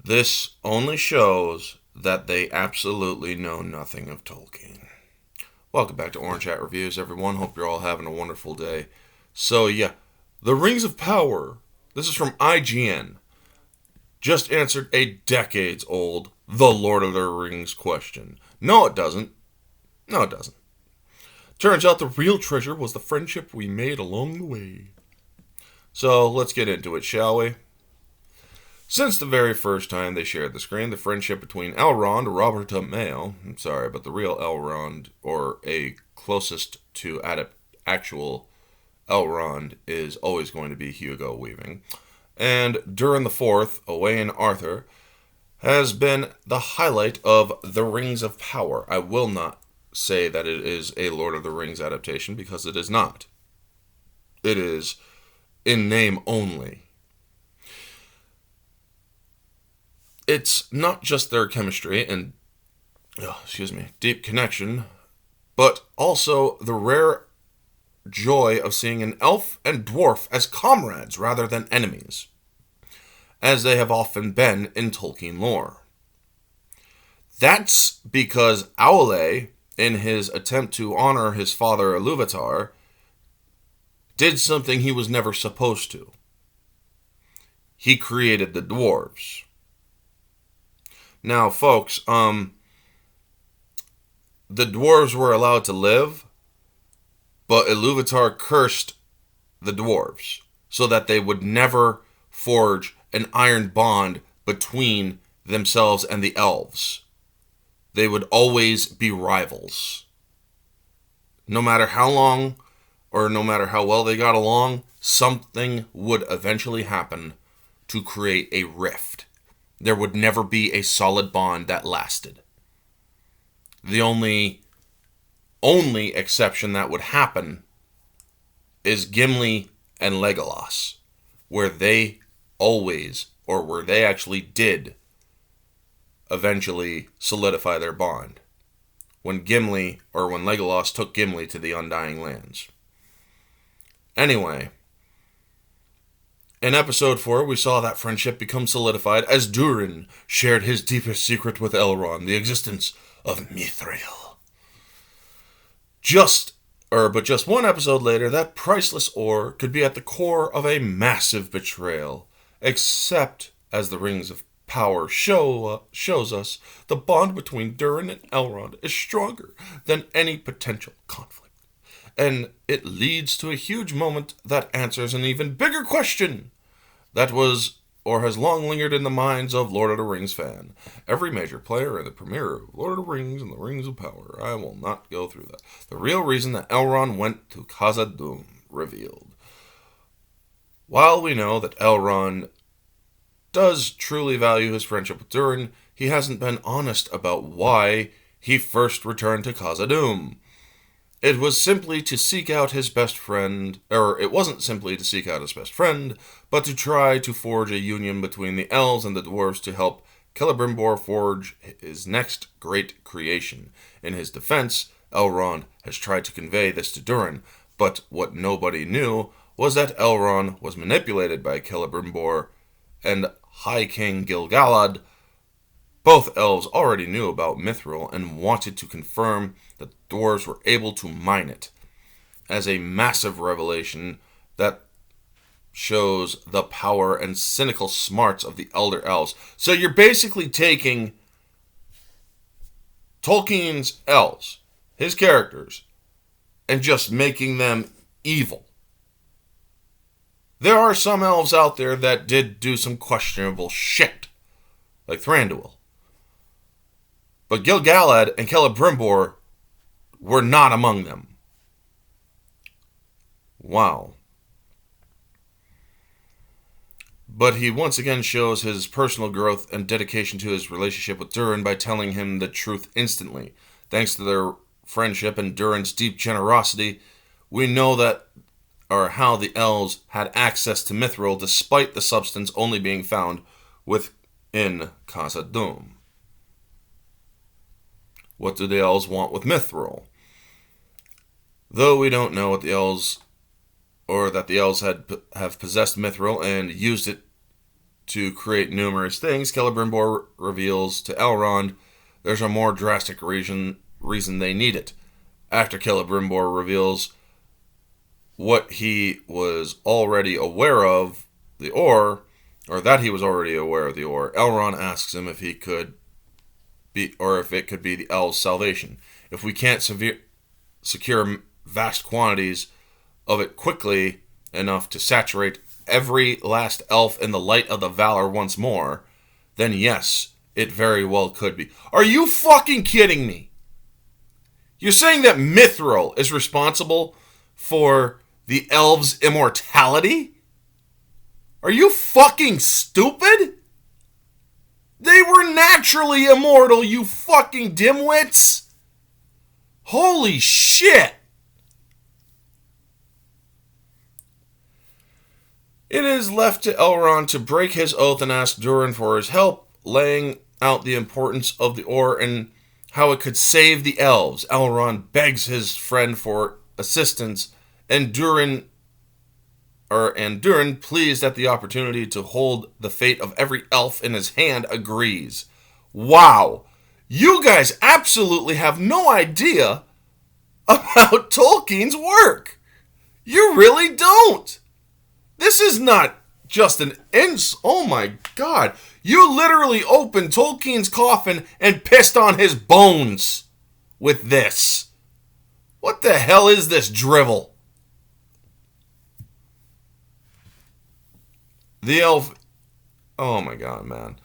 This only shows that they absolutely know nothing of Tolkien. Welcome back to Orange Hat Reviews, everyone. Hope you're all having a wonderful day. So, yeah, The Rings of Power. This is from IGN. Just answered a decades old The Lord of the Rings question. No, it doesn't. No, it doesn't. Turns out the real treasure was the friendship we made along the way. So, let's get into it, shall we? Since the very first time they shared the screen, the friendship between Elrond, Robert Mayo, I'm sorry, but the real Elrond, or a closest to actual Elrond, is always going to be Hugo Weaving, and Durin the Fourth, Owain Arthur, has been the highlight of The Rings of Power. I will not say that it is a Lord of the Rings adaptation, because it is not. It is in name only. It's not just their chemistry and, deep connection, but also the rare joy of seeing an elf and dwarf as comrades rather than enemies, as they have often been in Tolkien lore. That's because Aule, in his attempt to honor his father Ilúvatar, did something he was never supposed to. He created the dwarves. Now, folks, the dwarves were allowed to live, but Ilúvatar cursed the dwarves so that they would never forge an iron bond between themselves and the elves. They would always be rivals. No matter how long or no matter how well they got along, something would eventually happen to create a rift. There would never be a solid bond that lasted. The only exception that would happen is Gimli and Legolas, where they actually did eventually solidify their bond. When Legolas took Gimli to the Undying Lands. Anyway, in episode 4, we saw that friendship become solidified as Durin shared his deepest secret with Elrond, the existence of Mithril. But just one episode later, that priceless ore could be at the core of a massive betrayal. Except, as the Rings of Power shows us, the bond between Durin and Elrond is stronger than any potential conflict. And it leads to a huge moment that answers an even bigger question that was or has long lingered in the minds of Lord of the Rings fan. Every major player in the premiere of Lord of the Rings and the Rings of Power. I will not go through that. The real reason that Elrond went to Khazad-dûm revealed. While we know that Elrond does truly value his friendship with Durin, he hasn't been honest about why he first returned to Khazad-dûm. It was simply to seek out his best friend, or it wasn't simply to seek out his best friend, but to try to forge a union between the elves and the dwarves to help Celebrimbor forge his next great creation. In his defense, Elrond has tried to convey this to Durin, but what nobody knew was that Elrond was manipulated by Celebrimbor and High King Gil-galad. Both elves already knew about Mithril and wanted to confirm that the dwarves were able to mine it, as a massive revelation that shows the power and cynical smarts of the Elder Elves. So you're basically taking Tolkien's elves, his characters, and just making them evil. There are some elves out there that did do some questionable shit, like Thranduil. But Gil-galad and Celebrimbor were not among them. Wow. But he once again shows his personal growth and dedication to his relationship with Durin by telling him the truth instantly. Thanks to their friendship and Durin's deep generosity, we know how the elves had access to Mithril despite the substance only being found within Khazad-dûm. What do the elves want with Mithril? Though we don't know what the elves, or that the elves have possessed Mithril and used it to create numerous things, Celebrimbor reveals to Elrond there's a more drastic reason they need it. After Celebrimbor reveals what he was already aware of, the ore, or that he was already aware of the ore, Elrond asks him if he could be, or if it could be the elves' salvation. If we can't secure vast quantities of it quickly enough to saturate every last elf in the light of the valor once more, then yes, it very well could be. Are you fucking kidding me? You're saying that Mithril is responsible for the elves' immortality? Are you fucking stupid? They were naturally immortal, you fucking dimwits! Holy shit! It is left to Elrond to break his oath and ask Durin for his help, laying out the importance of the ore and how it could save the elves. Elrond begs his friend for assistance, and Durin, pleased at the opportunity to hold the fate of every elf in his hand, agrees. Wow, you guys absolutely have no idea about Tolkien's work. You really don't. This is not just an oh my god. You literally opened Tolkien's coffin and pissed on his bones with this. What the hell is this drivel? The elf... Oh my god, man.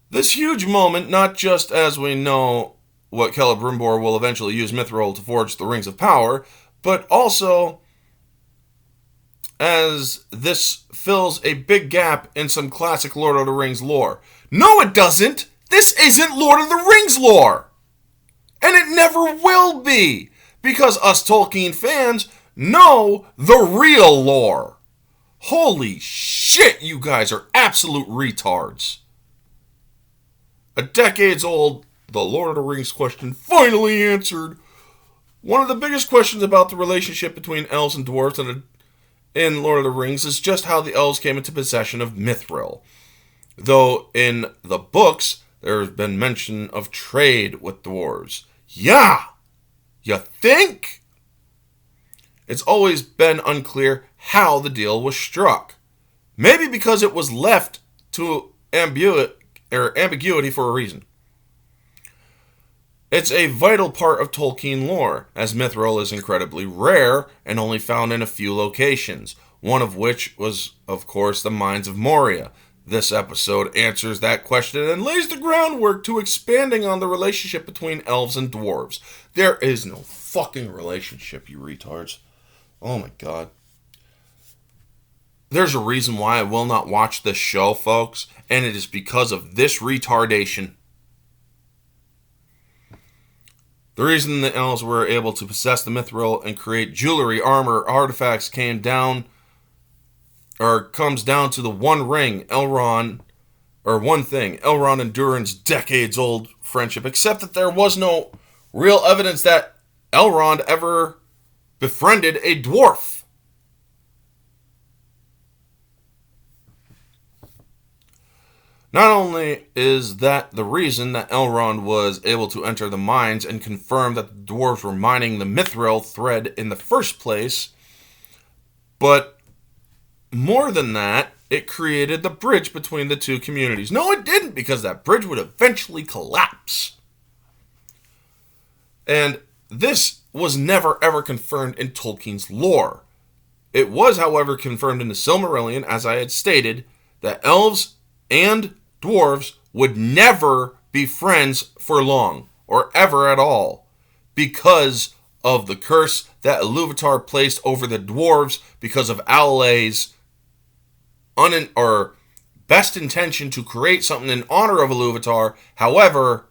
This huge moment, not just as we know what Celebrimbor will eventually use Mithril to forge the Rings of Power, but also as this fills a big gap in some classic Lord of the Rings lore. No, it doesn't! This isn't Lord of the Rings lore! And it never will be! Because us Tolkien fans know the real lore. Holy shit, you guys are absolute retards. A decades old, the Lord of the Rings question finally answered. One of the biggest questions about the relationship between elves and dwarves in Lord of the Rings is just how the elves came into possession of Mithril. Though in the books, there has been mention of trade with dwarves. Yeah! You think? It's always been unclear how the deal was struck. Maybe because it was left to ambiguity for a reason. It's a vital part of Tolkien lore, as Mithril is incredibly rare and only found in a few locations, one of which was, of course, the Mines of Moria. This episode answers that question and lays the groundwork to expanding on the relationship between elves and dwarves. There is no fucking relationship, you retards. Oh my god. There's a reason why I will not watch this show, folks, and it is because of this retardation. The reason the elves were able to possess the Mithril and create jewelry, armor, artifacts comes down to the one ring, Elrond and Durin's decades-old friendship, except that there was no real evidence that Elrond ever befriended a dwarf. Not only is that the reason that Elrond was able to enter the mines and confirm that the dwarves were mining the Mithril thread in the first place, but more than that, it created the bridge between the two communities. No, it didn't, because that bridge would eventually collapse. And this was never ever confirmed in Tolkien's lore. It was, however, confirmed in the Silmarillion, as I had stated, that elves and dwarves would never be friends for long, or ever at all, because of the curse that Iluvatar placed over the dwarves because of Aula's best intention to create something in honor of Iluvatar. However,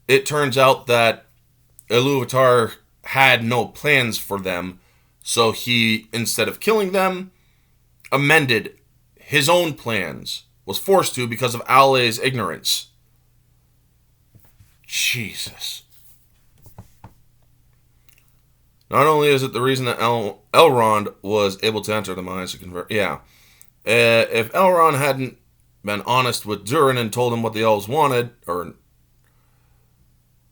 it turns out that Iluvatar had no plans for them, so he, instead of killing them, amended his own plans. Was forced to because of Aula's ignorance. Jesus. Not only is it the reason that Elrond was able to enter the mines to convert... Yeah. If Elrond hadn't been honest with Durin and told him what the elves wanted, or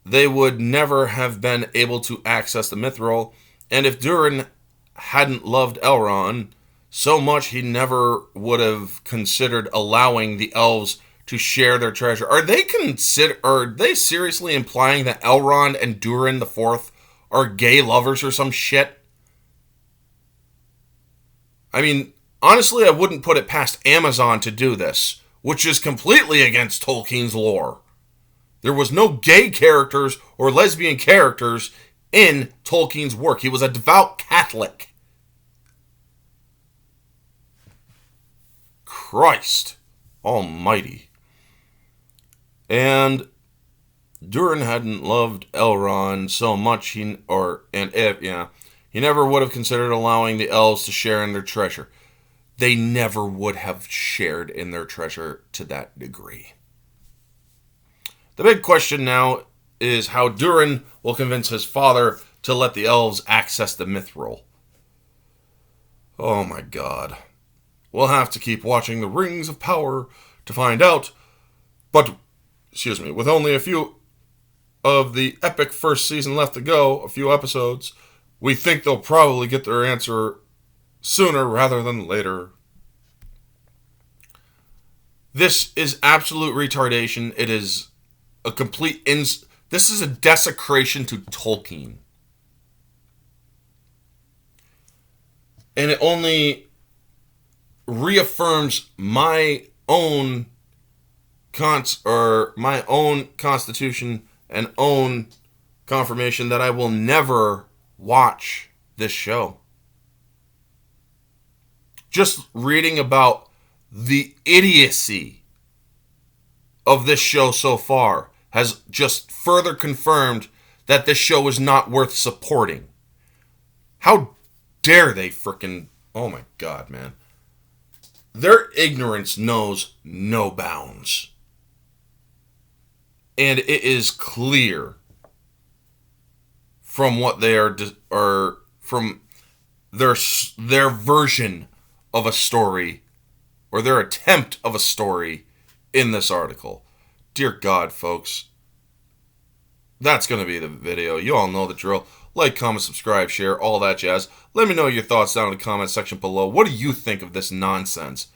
they would never have been able to access the mithril. And if Durin hadn't loved Elrond so much, he never would have considered allowing the elves to share their treasure. Are they seriously implying that Elrond and Durin the Fourth are gay lovers or some shit? I mean, honestly, I wouldn't put it past Amazon to do this, which is completely against Tolkien's lore. There was no gay characters or lesbian characters in Tolkien's work. He was a devout Catholic. Christ almighty. And Durin hadn't loved Elrond so much he never would have considered allowing the elves to share in their treasure. They never would have shared in their treasure to that degree. The big question now is how Durin will convince his father to let the elves access the mithril. Oh my god. We'll have to keep watching the Rings of Power to find out. But, with only a few of the epic first season left to go, a few episodes, we think they'll probably get their answer sooner rather than later. This is absolute retardation. It is a complete this is a desecration to Tolkien. And it only reaffirms my own constitution and own confirmation that I will never watch this show. Just reading about the idiocy of this show so far has just further confirmed that this show is not worth supporting. How dare they frickin'... Oh my god, man. Their ignorance knows no bounds. And it is clear from what they are from their version of a story, or their attempt of a story in this article. Dear God, folks. That's going to be the video. You all know the drill. Like, comment, subscribe, share, all that jazz. Let me know your thoughts down in the comment section below. What do you think of this nonsense?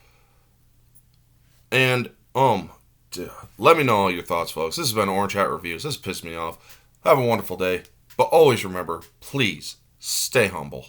And, let me know all your thoughts, folks. This has been Orange Hat Reviews. This pissed me off. Have a wonderful day. But always remember, please, stay humble.